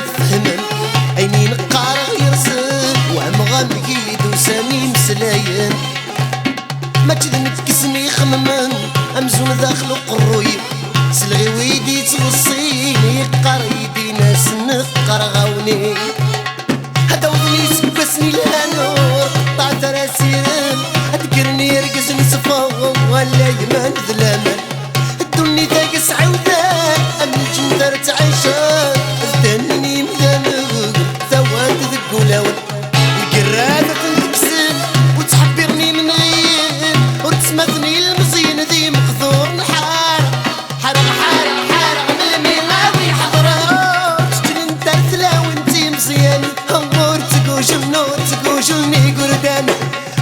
يفهمن عيني نقار يرسل وعم غامقيد وسامي مسلاين ما تنكسني خممن امزون داخل قروي سلغي ويدي تغصيني يقار يدي ناس نقار غاوني هدا وضني سبسني الهنور طعت راسي اذكرني يرقزني صفا ولا يمان ذلامان الدني تاقس عودان امن جندر تعيشان ازدانني مدانغ ثوات ذك ولاون القرادة تنكسن وتحبرني من غير وتسمثني المزين ذي مخذور نحار حرق حرق حرق من الميغاوي حضرها شتل انت تلا وانتي مزيان هور تقوشلنو تقوشلني قردان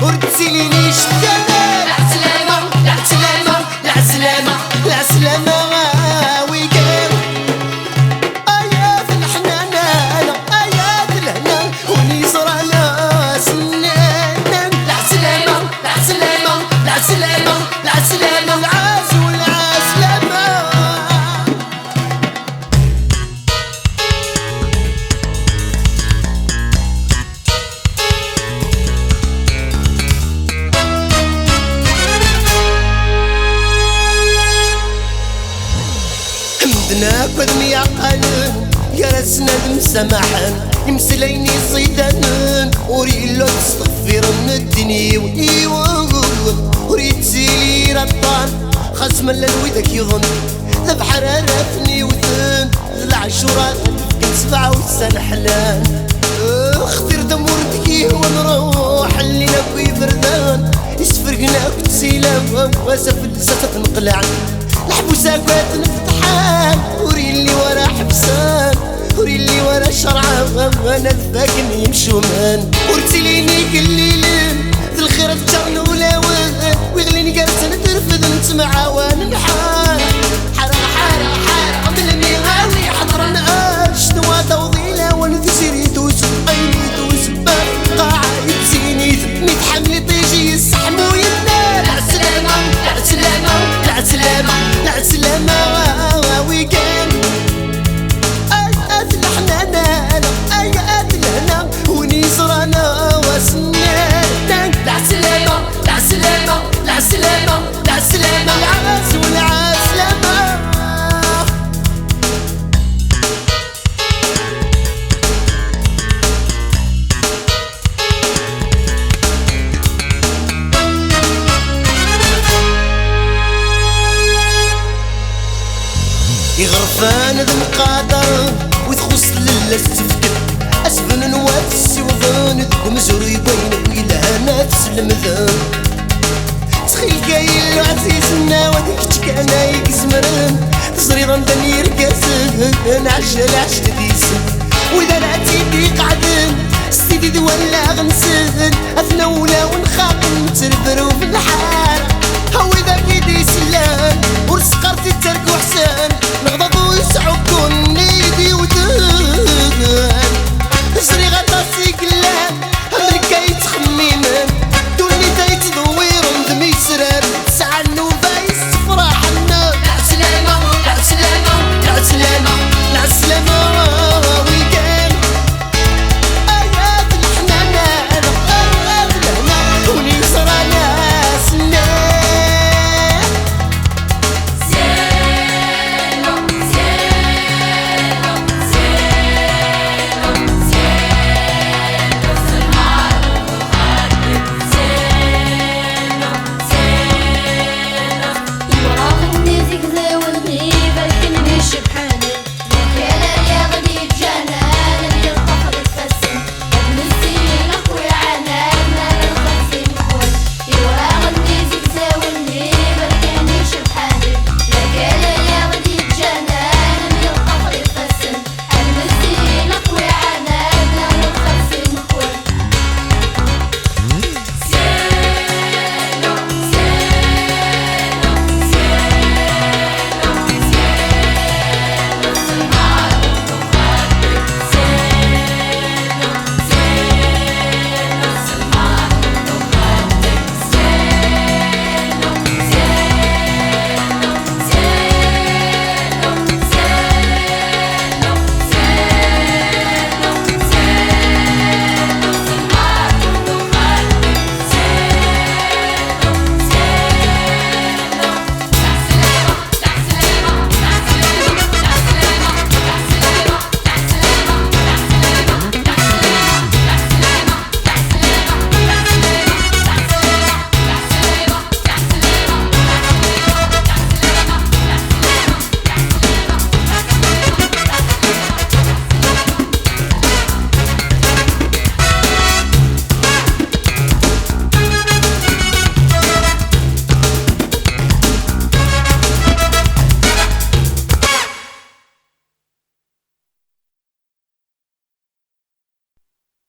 ورتسيليني شتانا العسلامة العسلامة العسلامة العسلامة ويقال آيات الحنانة آيات الهنا ونيصرانا سنانا العسلامة العسلامة العسلامة العسلامة العاز والعسلامة حمدناك بدمي عقلن يا رسنا مسامحن يمسليني صيدان وريلو تستغفر من الدنيا وريد سيلي رطان خصم الويدك يظن البحر رافني وثن العشورات كنت 7 حلان اختر دمور دقيه ونروح اللي نبي بردان يسفرقنا وتسيلا واسف لساتك نقلع الحبوسات نفتحان وري اللي ورا حبسان وري اللي ورا شرعان وانا الثاقن يمشومان ورتليني كل ليلين ذي الخير تجرن ولاوان ويغليني جالسة نترفد نتمع وانا نحار حرق حرق حرق من الميغاوي حضرنا شنوا توضيلة وانا تسيري دوس عيني دوس بقاع يبسيني ثبني تحملي طيجي يسحمو يدنا العسلامة العسلامة العسلامة العسلامة ويقال آيات الحنانة آيات الهنا ونيصرانا وسنانا العسلامة العسلامة العسلامة العسلامة العاز والعسلامة يغرفان ذم قادر ويتخص للا ستفكر اسفن نواتسي وظن ذك مزور يبين ويلهانا تسلم ذن تخيل قايل عزيزنا وديك تكانا يكزمرن تصريضا دني ركاسن عشا العشت ديسن واذا لا تيدي قعدن ستيدي ولا غنسن اثنا ولا ونخاق نتربرو في الحال